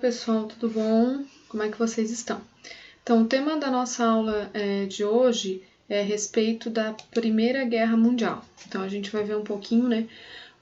pessoal, tudo bom? Como é que vocês estão? Então, o tema da nossa aula de hoje é a respeito da Primeira Guerra Mundial. Então, a gente vai ver um pouquinho,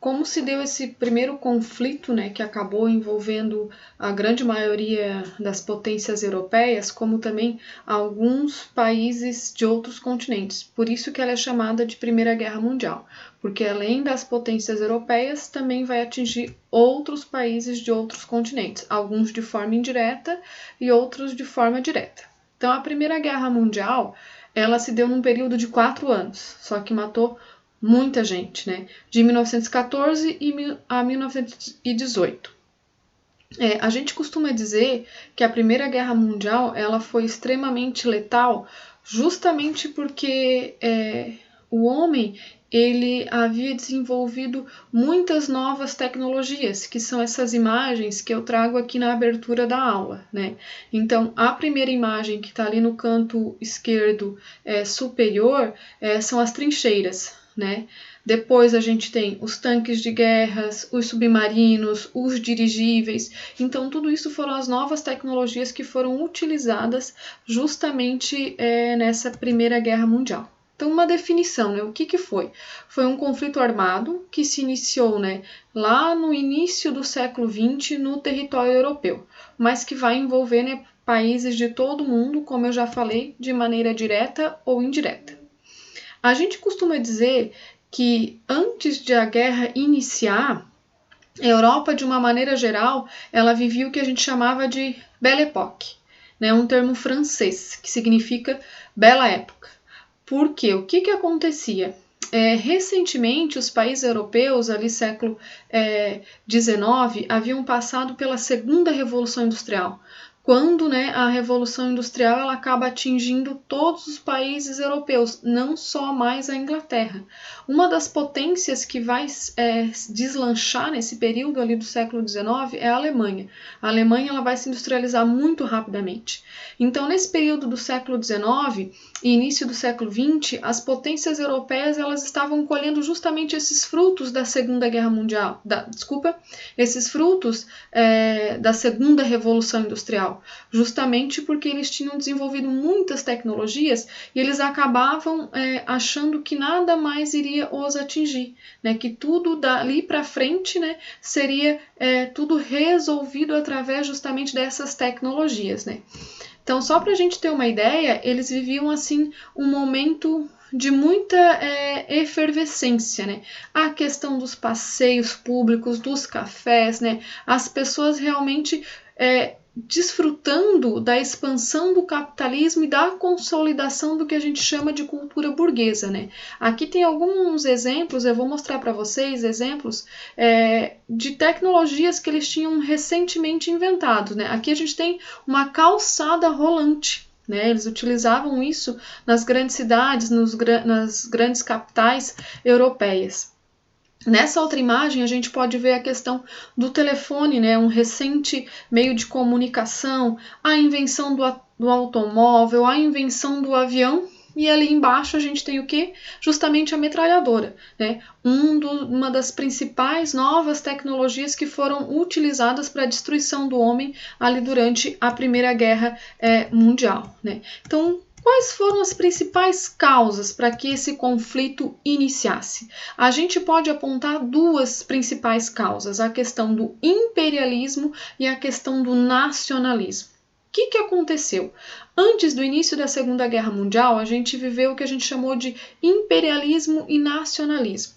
como se deu esse primeiro conflito, que acabou envolvendo a grande maioria das potências europeias, como também alguns países de outros continentes. Por isso que ela é chamada de Primeira Guerra Mundial, porque além das potências europeias, também vai atingir outros países de outros continentes, alguns de forma indireta e outros de forma direta. Então, a Primeira Guerra Mundial, ela se deu num período de 4 anos, só que matou muita gente, de 1914 a 1918. A gente costuma dizer que a Primeira Guerra Mundial ela foi extremamente letal justamente porque o homem ele havia desenvolvido muitas novas tecnologias, que são essas imagens que eu trago aqui na abertura da aula, Então, a primeira imagem que está ali no canto esquerdo superior são as trincheiras, Depois a gente tem os tanques de guerras, os submarinos, os dirigíveis. Então, tudo isso foram as novas tecnologias que foram utilizadas justamente nessa Primeira Guerra Mundial. Então, uma definição, o que foi? Foi um conflito armado que se iniciou lá no início do século XX no território europeu, mas que vai envolver países de todo o mundo, como eu já falei, de maneira direta ou indireta. A gente costuma dizer que antes de a guerra iniciar, a Europa, de uma maneira geral, ela vivia o que a gente chamava de Belle Époque, um termo francês que significa bela época. Por quê? O que acontecia? Recentemente, os países europeus, ali século XIX, haviam passado pela Segunda Revolução Industrial, quando a Revolução Industrial ela acaba atingindo todos os países europeus, não só mais a Inglaterra. Uma das potências que vai deslanchar nesse período ali do século XIX é a Alemanha. A Alemanha ela vai se industrializar muito rapidamente. Então, nesse período do século XIX e início do século XX, as potências europeias elas estavam colhendo justamente esses frutos da Segunda Guerra Mundial, esses frutos da Segunda Revolução Industrial, justamente porque eles tinham desenvolvido muitas tecnologias e eles acabavam achando que nada mais iria os atingir, que tudo dali para frente seria tudo resolvido através justamente dessas tecnologias. Então, só para a gente ter uma ideia, eles viviam assim um momento de muita efervescência, A questão dos passeios públicos, dos cafés, as pessoas realmente desfrutando da expansão do capitalismo e da consolidação do que a gente chama de cultura burguesa, Aqui tem alguns exemplos, eu vou mostrar para vocês exemplos de tecnologias que eles tinham recentemente inventado, Aqui a gente tem uma calçada rolante, Eles utilizavam isso nas grandes cidades, nas grandes capitais europeias. Nessa outra imagem, a gente pode ver a questão do telefone, um recente meio de comunicação, a invenção do automóvel, a invenção do avião, e ali embaixo a gente tem o quê? Justamente a metralhadora, uma das principais novas tecnologias que foram utilizadas para a destruição do homem ali durante a Primeira Guerra Mundial, Então, quais foram as principais causas para que esse conflito iniciasse? A gente pode apontar duas principais causas, a questão do imperialismo e a questão do nacionalismo. O que aconteceu? Antes do início da Segunda Guerra Mundial, a gente viveu o que a gente chamou de imperialismo e nacionalismo.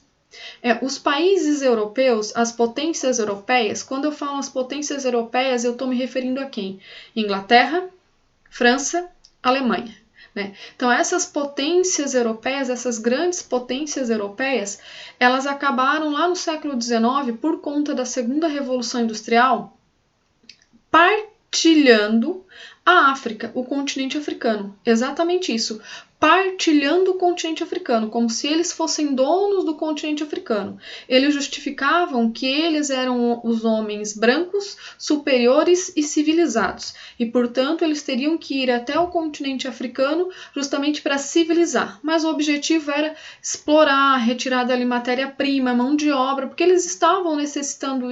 Os países europeus, as potências europeias, quando eu falo as potências europeias, eu estou me referindo a quem? Inglaterra, França, Alemanha. Então, essas potências europeias, essas grandes potências europeias, elas acabaram lá no século XIX, por conta da Segunda Revolução Industrial, partilhando a África, o continente africano. Exatamente isso. partilhando o continente africano, como se eles fossem donos do continente africano. Eles justificavam que eles eram os homens brancos, superiores e civilizados, e, portanto, eles teriam que ir até o continente africano justamente para civilizar. Mas o objetivo era explorar, retirar dali matéria-prima, mão de obra, porque eles estavam necessitando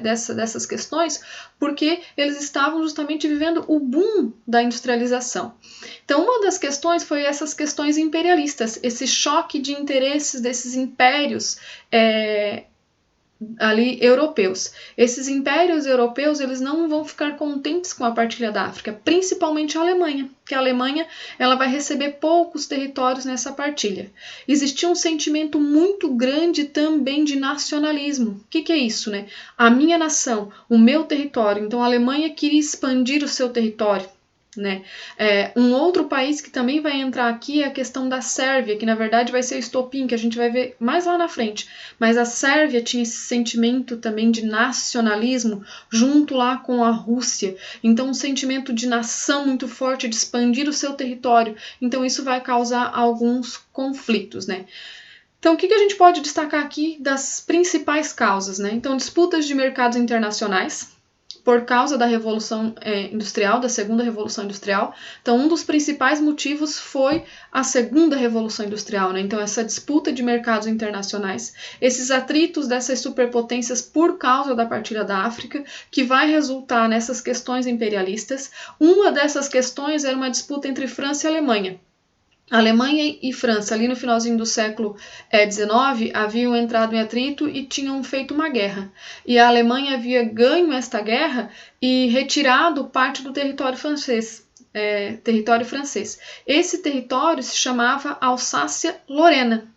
dessas questões, porque eles estavam justamente vivendo o boom da industrialização. Então, uma das questões foi essas questões imperialistas, esse choque de interesses desses impérios ali europeus. Esses impérios europeus, eles não vão ficar contentes com a partilha da África, principalmente a Alemanha, porque a Alemanha ela vai receber poucos territórios nessa partilha. Existia um sentimento muito grande também de nacionalismo. O que é isso, né? A minha nação, o meu território. Então a Alemanha queria expandir o seu território. Né? Um outro país que também vai entrar aqui é a questão da Sérvia, que na verdade vai ser o estopim, que a gente vai ver mais lá na frente. Mas a Sérvia tinha esse sentimento também de nacionalismo junto lá com a Rússia. Então um sentimento de nação muito forte, de expandir o seu território. Então isso vai causar alguns conflitos, né? Então, o que a gente pode destacar aqui das principais causas, né? Então, disputas de mercados internacionais, por causa da Revolução Industrial, da Segunda Revolução Industrial. Então, um dos principais motivos foi a Segunda Revolução Industrial, né? Então, essa disputa de mercados internacionais, esses atritos dessas superpotências por causa da partilha da África, que vai resultar nessas questões imperialistas. Uma dessas questões era uma disputa entre França e Alemanha. Alemanha e França, ali no finalzinho do século XIX, haviam entrado em atrito e tinham feito uma guerra. E a Alemanha havia ganho esta guerra e retirado parte do território francês. Esse território se chamava Alsácia-Lorena.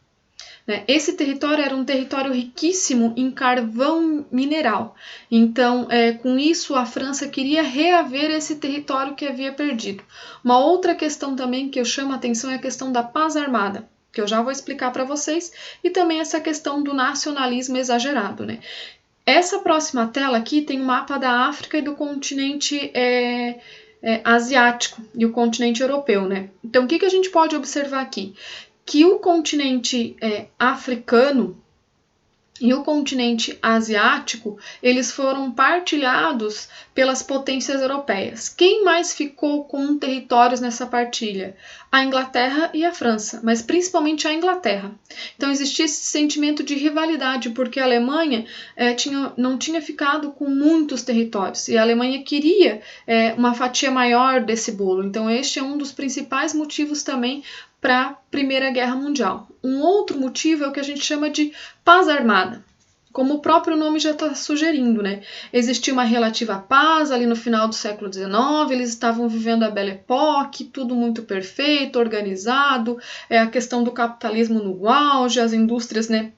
Esse território era um território riquíssimo em carvão mineral. Então, com isso, a França queria reaver esse território que havia perdido. Uma outra questão também que eu chamo a atenção é a questão da paz armada, que eu já vou explicar para vocês, e também essa questão do nacionalismo exagerado, né? Essa próxima tela aqui tem um mapa da África e do continente asiático e o continente europeu, né? Então, o que a gente pode observar aqui? Que o continente africano e o continente asiático, eles foram partilhados pelas potências europeias. Quem mais ficou com territórios nessa partilha? A Inglaterra e a França, mas principalmente a Inglaterra. Então existia esse sentimento de rivalidade, porque a Alemanha não tinha ficado com muitos territórios, e a Alemanha queria uma fatia maior desse bolo. Então este é um dos principais motivos também para a Primeira Guerra Mundial. Um outro motivo é o que a gente chama de paz armada, como o próprio nome já está sugerindo, né? Existia uma relativa paz ali no final do século XIX, eles estavam vivendo a Belle Époque, tudo muito perfeito, organizado, a questão do capitalismo no auge, as indústrias, né,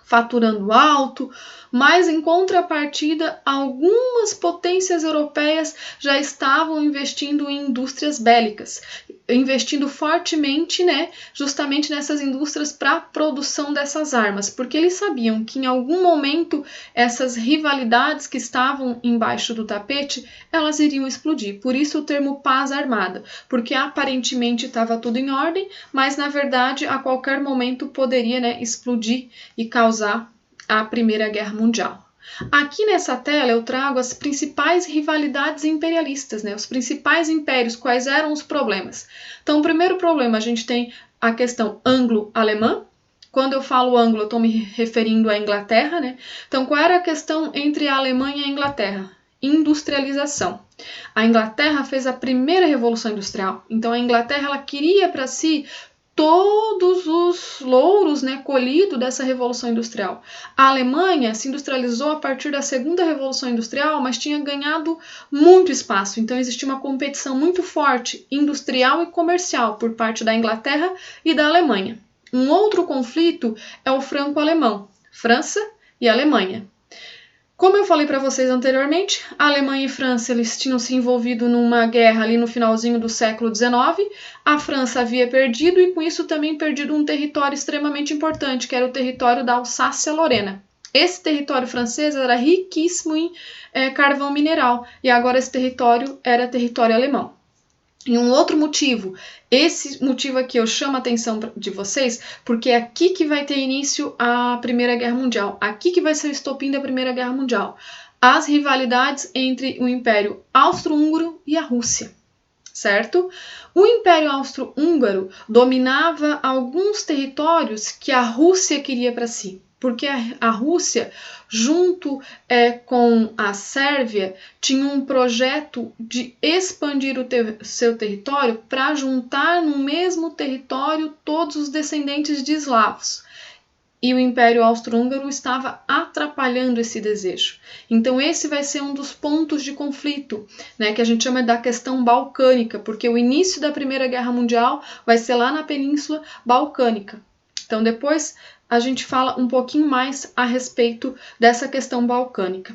faturando alto, mas em contrapartida, algumas potências europeias já estavam investindo em indústrias bélicas, investindo fortemente, né, justamente nessas indústrias para a produção dessas armas, porque eles sabiam que em algum momento essas rivalidades que estavam embaixo do tapete, elas iriam explodir. Por isso o termo paz armada, porque aparentemente estava tudo em ordem, mas na verdade a qualquer momento poderia, né, explodir e causar a Primeira Guerra Mundial. Aqui nessa tela eu trago as principais rivalidades imperialistas, né? Os principais impérios, quais eram os problemas. Então, o primeiro problema, a gente tem a questão anglo-alemã. Quando eu falo anglo, eu estou me referindo à Inglaterra, né? Então, qual era a questão entre a Alemanha e a Inglaterra? Industrialização. A Inglaterra fez a primeira Revolução Industrial. Então, a Inglaterra ela queria para si todos os louros, né, colhidos dessa Revolução Industrial. A Alemanha se industrializou a partir da Segunda Revolução Industrial, mas tinha ganhado muito espaço. Então existia uma competição muito forte, industrial e comercial, por parte da Inglaterra e da Alemanha. Um outro conflito é o franco-alemão, França e Alemanha. Como eu falei para vocês anteriormente, a Alemanha e a França eles tinham se envolvido numa guerra ali no finalzinho do século XIX. A França havia perdido e com isso também perdido um território extremamente importante, que era o território da Alsácia-Lorena. Esse território francês era riquíssimo em carvão mineral e agora esse território era território alemão. E um outro motivo, esse motivo aqui eu chamo a atenção de vocês, porque é aqui que vai ter início a Primeira Guerra Mundial, aqui que vai ser o estopim da Primeira Guerra Mundial. As rivalidades entre o Império Austro-Húngaro e a Rússia, certo? O Império Austro-Húngaro dominava alguns territórios que a Rússia queria para si, porque a Rússia, junto com a Sérvia, tinha um projeto de expandir o seu território para juntar no mesmo território todos os descendentes de eslavos. E o Império Austro-Húngaro estava atrapalhando esse desejo. Então esse vai ser um dos pontos de conflito, né, que a gente chama da questão balcânica, porque o início da Primeira Guerra Mundial vai ser lá na Península Balcânica. Então depois a gente fala um pouquinho mais a respeito dessa questão balcânica.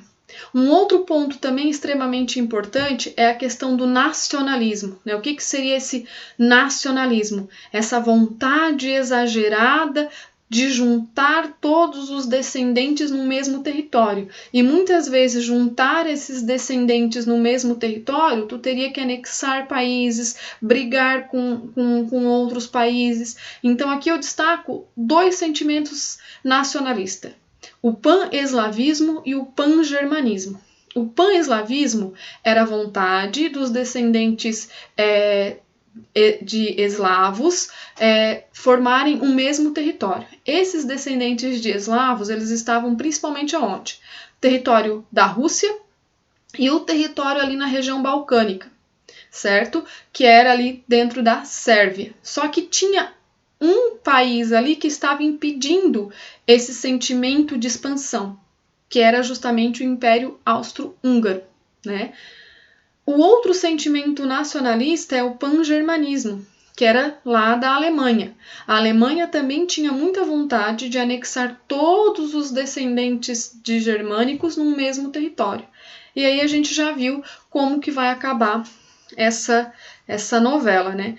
Um outro ponto também extremamente importante é a questão do nacionalismo, né? O que seria esse nacionalismo? Essa vontade exagerada de juntar todos os descendentes no mesmo território. E muitas vezes juntar esses descendentes no mesmo território, tu teria que anexar países, brigar com outros países. Então aqui eu destaco dois sentimentos nacionalistas: o pan-eslavismo e o pan-germanismo. O pan-eslavismo era a vontade dos descendentes de eslavos formarem um mesmo território. Esses descendentes de eslavos, eles estavam principalmente aonde? Território da Rússia e o território ali na região balcânica, certo? Que era ali dentro da Sérvia. Só que tinha um país ali que estava impedindo esse sentimento de expansão, que era justamente o Império Austro-Húngaro, né? O outro sentimento nacionalista é o pan-germanismo, que era lá da Alemanha. A Alemanha também tinha muita vontade de anexar todos os descendentes de germânicos num mesmo território. E aí a gente já viu como que vai acabar essa novela, né?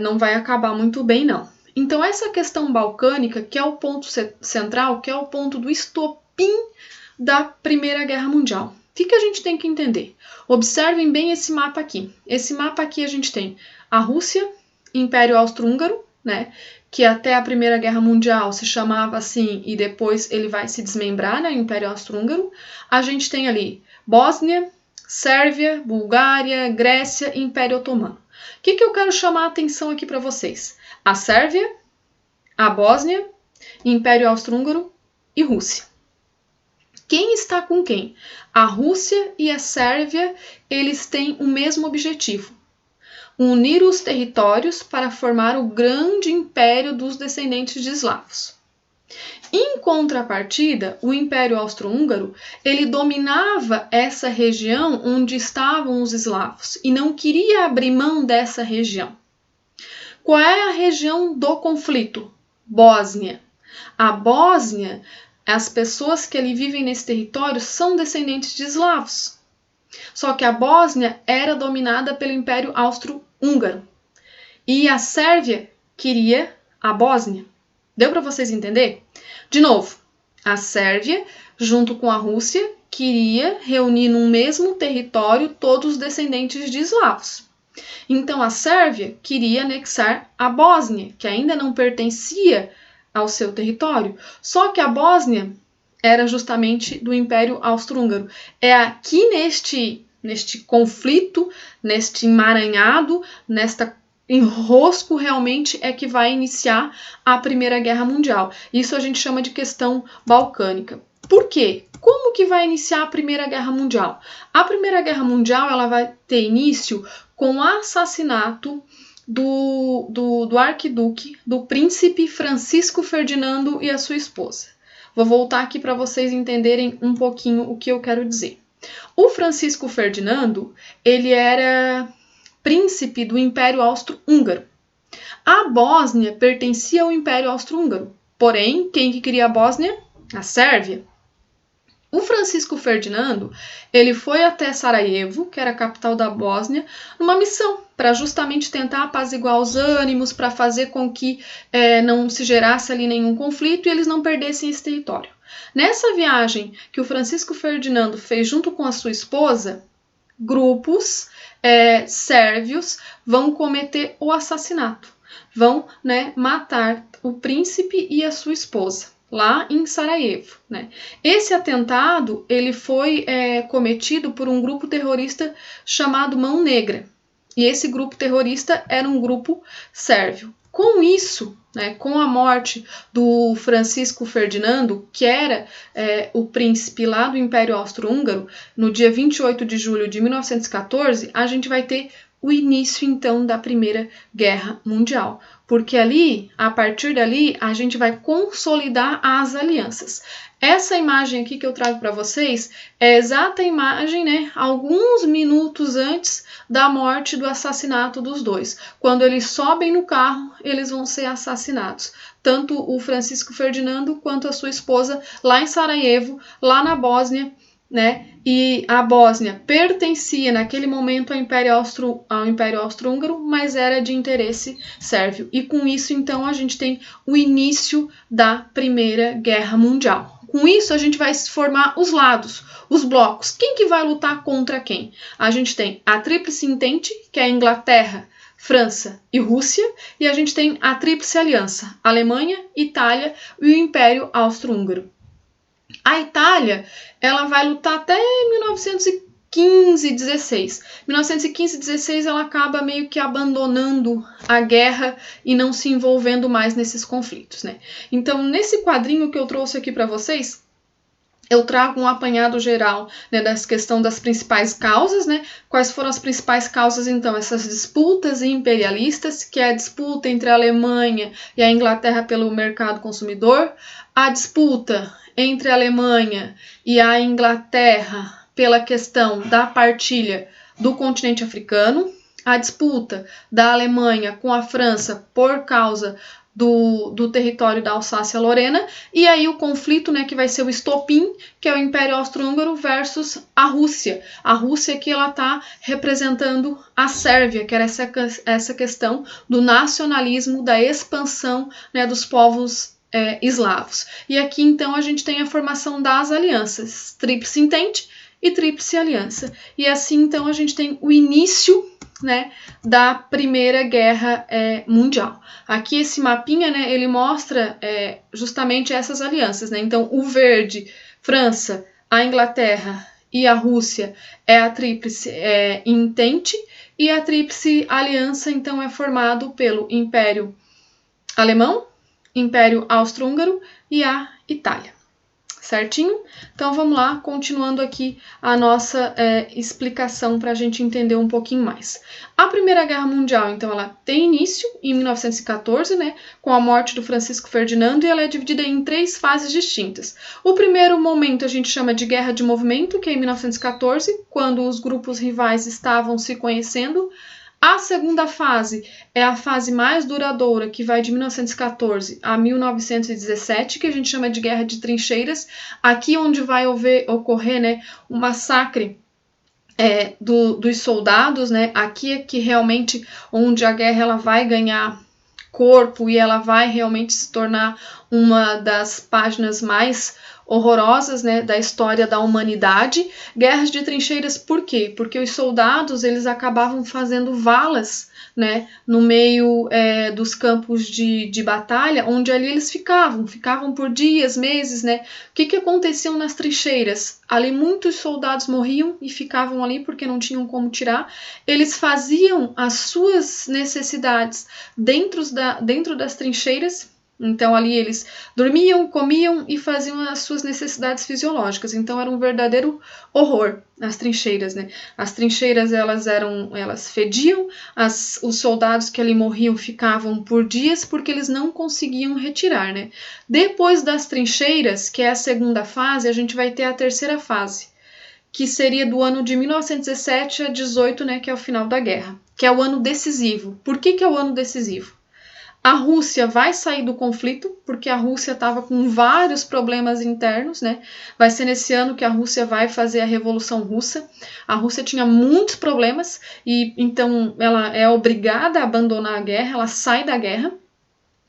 Não vai acabar muito bem, não. Então essa questão balcânica, que é o ponto central, que é o ponto do estopim da Primeira Guerra Mundial. O que a gente tem que entender? Observem bem esse mapa aqui. Esse mapa aqui a gente tem a Rússia, Império Austro-Húngaro, né, que até a Primeira Guerra Mundial se chamava assim e depois ele vai se desmembrar, né, Império Austro-Húngaro. A gente tem ali Bósnia, Sérvia, Bulgária, Grécia e Império Otomano. O que eu quero chamar a atenção aqui para vocês? A Sérvia, a Bósnia, Império Austro-Húngaro e Rússia. Quem está com quem? A Rússia e a Sérvia, eles têm o mesmo objetivo: unir os territórios para formar o grande império dos descendentes de eslavos. Em contrapartida, o Império Austro-Húngaro, ele dominava essa região onde estavam os eslavos e não queria abrir mão dessa região. Qual é a região do conflito? Bósnia. A Bósnia, as pessoas que ali vivem nesse território são descendentes de eslavos. Só que a Bósnia era dominada pelo Império Austro-Húngaro. E a Sérvia queria a Bósnia. Deu para vocês entender? De novo, a Sérvia, junto com a Rússia, queria reunir num mesmo território todos os descendentes de eslavos. Então a Sérvia queria anexar a Bósnia, que ainda não pertencia ao seu território. Só que a Bósnia era justamente do Império Austro-Húngaro. É aqui neste conflito, neste emaranhado, nesta enrosco realmente é que vai iniciar a Primeira Guerra Mundial. Isso a gente chama de questão balcânica. Por quê? Como que vai iniciar a Primeira Guerra Mundial? A Primeira Guerra Mundial ela vai ter início com o assassinato do arquiduque, do príncipe Francisco Ferdinando e a sua esposa. Vou voltar aqui para vocês entenderem um pouquinho o que eu quero dizer. O Francisco Ferdinando, ele era príncipe do Império Austro-Húngaro. A Bósnia pertencia ao Império Austro-Húngaro. Porém, quem que queria a Bósnia? A Sérvia. O Francisco Ferdinando, ele foi até Sarajevo, que era a capital da Bósnia, numa missão para justamente tentar apaziguar os ânimos, para fazer com que não se gerasse ali nenhum conflito e eles não perdessem esse território. Nessa viagem que o Francisco Ferdinando fez junto com a sua esposa, grupos sérvios vão cometer o assassinato, vão, né, matar o príncipe e a sua esposa lá em Sarajevo, né? Esse atentado ele foi cometido por um grupo terrorista chamado Mão Negra, e esse grupo terrorista era um grupo sérvio. Com isso, né, com a morte do Francisco Ferdinando, que era o príncipe lá do Império Austro-Húngaro, no dia 28 de julho de 1914, a gente vai ter o início, então, da Primeira Guerra Mundial. Porque ali, a partir dali, a gente vai consolidar as alianças. Essa imagem aqui que eu trago para vocês é a exata imagem, né, alguns minutos antes da morte, do assassinato dos dois. Quando eles sobem no carro, eles vão ser assassinados. Tanto o Francisco Ferdinando quanto a sua esposa lá em Sarajevo, lá na Bósnia, né? E a Bósnia pertencia naquele momento ao Império Austro-Húngaro, mas era de interesse sérvio. E com isso, então, a gente tem o início da Primeira Guerra Mundial. Com isso, a gente vai formar os lados, os blocos. Quem que vai lutar contra quem? A gente tem a Tríplice Entente, que é a Inglaterra, França e Rússia, e a gente tem a Tríplice Aliança, Alemanha, Itália e o Império Austro-Húngaro. A Itália, ela vai lutar até 1915-16. 1915-16 ela acaba meio que abandonando a guerra e não se envolvendo mais nesses conflitos, né? Então, nesse quadrinho que eu trouxe aqui para vocês, eu trago um apanhado geral, né, da questão das principais causas, né? Quais foram as principais causas, então? Essas disputas imperialistas, que é a disputa entre a Alemanha e a Inglaterra pelo mercado consumidor, a disputa entre a Alemanha e a Inglaterra pela questão da partilha do continente africano, a disputa da Alemanha com a França por causa do território da Alsácia-Lorena, e aí o conflito, né, que vai ser o estopim, que é o Império Austro-Húngaro versus a Rússia. A Rússia que ela está representando a Sérvia, que era essa questão do nacionalismo, da expansão, né, dos povos eslavos. E aqui, então, a gente tem a formação das alianças, Tríplice Entente e Tríplice Aliança. E assim, então, a gente tem o início, né, da Primeira Guerra Mundial. Aqui esse mapinha, né, ele mostra justamente essas alianças, né? Então, o verde, França, a Inglaterra e a Rússia é a Tríplice Entente, e a Tríplice Aliança, então, é formado pelo Império Alemão, Império Austro-Húngaro e a Itália. Certinho? Então vamos lá, continuando aqui a nossa explicação para a gente entender um pouquinho mais. A Primeira Guerra Mundial, então, ela tem início em 1914, né, com a morte do Francisco Ferdinando, e ela é dividida em 3 fases distintas. O primeiro momento a gente chama de Guerra de Movimento, que é em 1914, quando os grupos rivais estavam se conhecendo. A segunda fase é a fase mais duradoura, que vai de 1914 a 1917, que a gente chama de Guerra de Trincheiras, aqui onde vai ocorrer, né, o massacre dos soldados, né? Aqui é que realmente onde a guerra ela vai ganhar corpo e ela vai realmente se tornar uma das páginas mais horrorosas, né, da história da humanidade. Guerras de trincheiras, por quê? Porque os soldados eles acabavam fazendo valas, né, no meio dos campos de batalha, onde ali eles ficavam por dias, meses, né? O que acontecia nas trincheiras? Ali muitos soldados morriam e ficavam ali porque não tinham como tirar. Eles faziam as suas necessidades dentro das trincheiras. Então, ali eles dormiam, comiam e faziam as suas necessidades fisiológicas. Então, era um verdadeiro horror as trincheiras, né? As trincheiras, elas fediam, os soldados que ali morriam ficavam por dias porque eles não conseguiam retirar, né? Depois das trincheiras, que é a segunda fase, a gente vai ter a terceira fase, que seria do ano de 1917 a 18, né? Que é o final da guerra, que é o ano decisivo. Por que é o ano decisivo? A Rússia vai sair do conflito, porque a Rússia estava com vários problemas internos, né? Vai ser nesse ano que a Rússia vai fazer a Revolução Russa. A Rússia tinha muitos problemas e então ela é obrigada a abandonar a guerra, ela sai da guerra.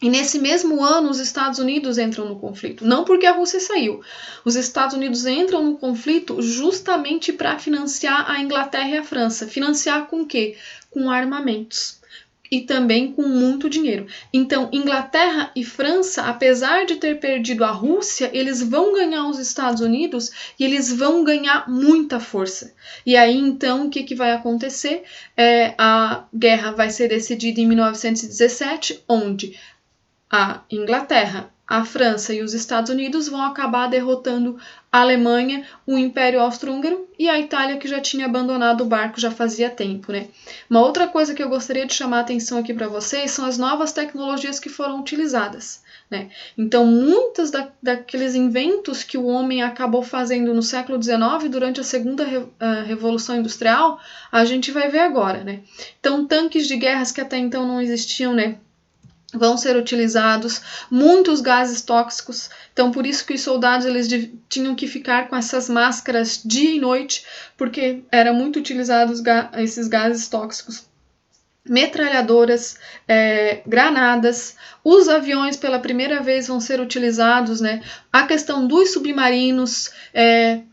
E nesse mesmo ano, os Estados Unidos entram no conflito. Não porque a Rússia saiu. Os Estados Unidos entram no conflito justamente para financiar a Inglaterra e a França. Financiar com o quê? Com armamentos. E também com muito dinheiro. Então, Inglaterra e França, apesar de ter perdido a Rússia, eles vão ganhar os Estados Unidos e eles vão ganhar muita força. E aí, então, o que vai acontecer? A guerra vai ser decidida em 1917, onde a Inglaterra, a França e os Estados Unidos vão acabar derrotando a Alemanha, o Império Austro-Húngaro e a Itália, que já tinha abandonado o barco já fazia tempo, né? Uma outra coisa que eu gostaria de chamar a atenção aqui para vocês são as novas tecnologias que foram utilizadas, né? Então, muitos daqueles inventos que o homem acabou fazendo no século XIX, durante a segunda Revolução Industrial, a gente vai ver agora, né? Então, tanques de guerras que até então não existiam, né? Vão ser utilizados, muitos gases tóxicos, então por isso que os soldados eles tinham que ficar com essas máscaras dia e noite, porque era muito utilizados esses gases tóxicos. Metralhadoras, granadas, os aviões pela primeira vez vão ser utilizados, né? A questão dos submarinos,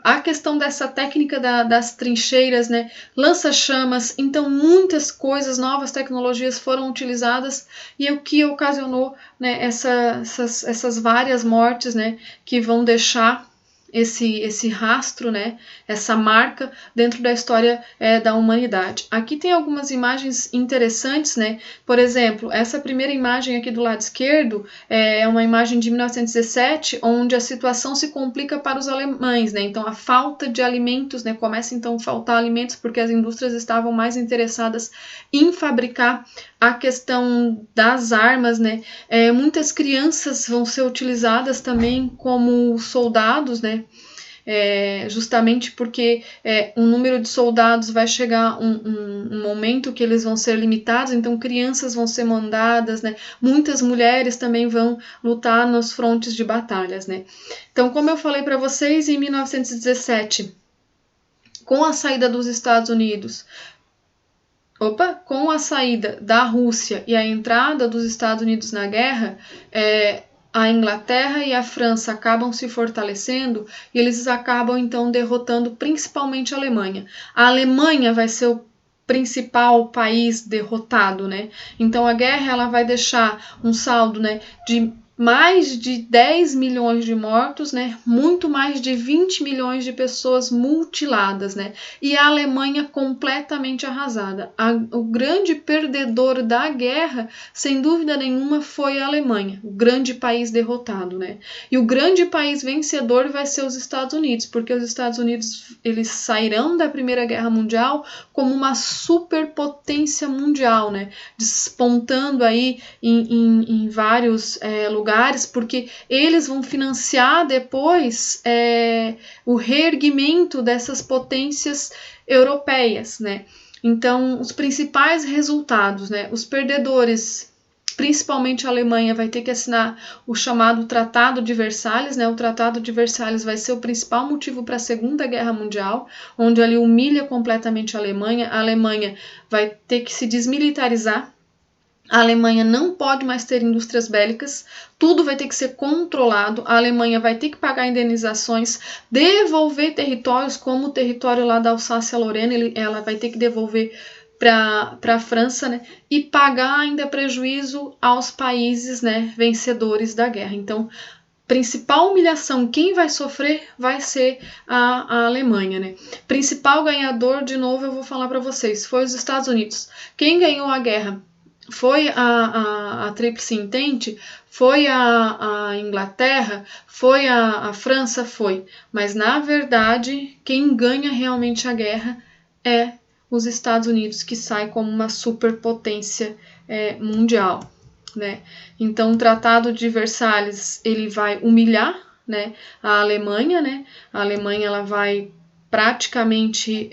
a questão dessa técnica das trincheiras, né? Lança-chamas, então muitas coisas, novas tecnologias foram utilizadas e o que ocasionou, né, essas várias mortes, né, que vão deixar esse rastro, né, essa marca dentro da história da humanidade. Aqui tem algumas imagens interessantes, né? Por exemplo, essa primeira imagem aqui do lado esquerdo é uma imagem de 1917, onde a situação se complica para os alemães, né? Então a falta de alimentos, né? Começa então a faltar alimentos porque as indústrias estavam mais interessadas em fabricar a questão das armas, né? Muitas crianças vão ser utilizadas também como soldados, né? Justamente porque o número de soldados vai chegar um momento que eles vão ser limitados, então crianças vão ser mandadas, né? Muitas mulheres também vão lutar nos frontes de batalhas, né? Então, como eu falei para vocês, em 1917, com a saída dos Estados Unidos, com a saída da Rússia e a entrada dos Estados Unidos na guerra, a Inglaterra e a França acabam se fortalecendo e eles acabam então derrotando principalmente a Alemanha. A Alemanha vai ser o principal país derrotado, né? Então a guerra ela vai deixar um saldo, né, de mais de 10 milhões de mortos, né? Muito mais de 20 milhões de pessoas mutiladas, né? E a Alemanha completamente arrasada. O grande perdedor da guerra, sem dúvida nenhuma, foi a Alemanha, o grande país derrotado, né? E o grande país vencedor vai ser os Estados Unidos, porque os Estados Unidos eles sairão da Primeira Guerra Mundial como uma superpotência mundial, né? Despontando aí em vários lugares, porque eles vão financiar depois o reerguimento dessas potências europeias, né? Então, os principais resultados, né? Os perdedores, principalmente a Alemanha, vai ter que assinar o chamado Tratado de Versalhes, né? O Tratado de Versalhes vai ser o principal motivo para a Segunda Guerra Mundial, onde ele humilha completamente a Alemanha vai ter que se desmilitarizar. A Alemanha não pode mais ter indústrias bélicas, tudo vai ter que ser controlado, a Alemanha vai ter que pagar indenizações, devolver territórios, como o território lá da Alsácia-Lorena, ela vai ter que devolver para a França, né, e pagar ainda prejuízo aos países, né, vencedores da guerra. Então, principal humilhação, quem vai sofrer vai ser a Alemanha, né? Principal ganhador, de novo eu vou falar para vocês, foi os Estados Unidos. Quem ganhou a guerra foi a Tríplice Entente, foi a Inglaterra, foi a França, foi. Mas, na verdade, quem ganha realmente a guerra é os Estados Unidos, que sai como uma superpotência mundial, né? Então, o Tratado de Versalhes, ele vai humilhar, né, a Alemanha, né? A Alemanha, ela vai praticamente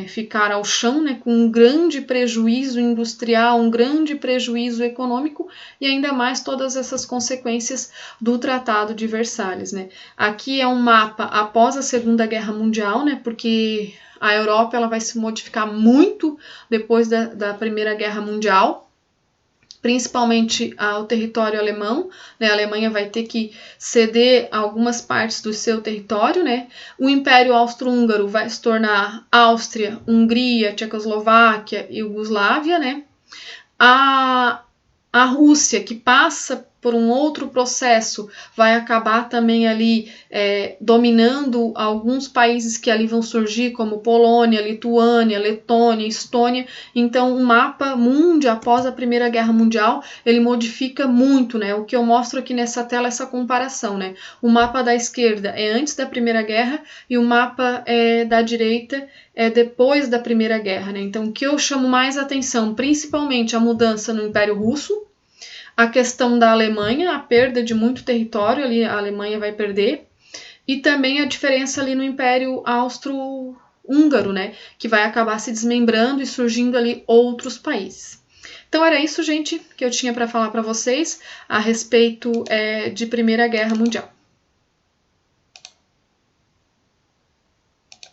ficar ao chão, né, com um grande prejuízo industrial, um grande prejuízo econômico e ainda mais todas essas consequências do Tratado de Versalhes, né. Aqui é um mapa após a Segunda Guerra Mundial, né, porque a Europa ela vai se modificar muito depois da Primeira Guerra Mundial, principalmente ao território alemão, né? A Alemanha vai ter que ceder algumas partes do seu território, né? O Império Austro-Húngaro vai se tornar Áustria, Hungria, Tchecoslováquia e Iugoslávia, né? A Rússia, que passa por um outro processo, vai acabar também ali dominando alguns países que ali vão surgir, como Polônia, Lituânia, Letônia, Estônia. Então, o mapa mundi após a Primeira Guerra Mundial, ele modifica muito, né? O que eu mostro aqui nessa tela é essa comparação, né? O mapa da esquerda é antes da Primeira Guerra e o mapa da direita é depois da Primeira Guerra, né? Então, o que eu chamo mais atenção, principalmente a mudança no Império Russo, a questão da Alemanha, a perda de muito território ali, a Alemanha vai perder, e também a diferença ali no Império Austro-Húngaro, né, que vai acabar se desmembrando e surgindo ali outros países. Então era isso, gente, que eu tinha para falar para vocês a respeito de Primeira Guerra Mundial.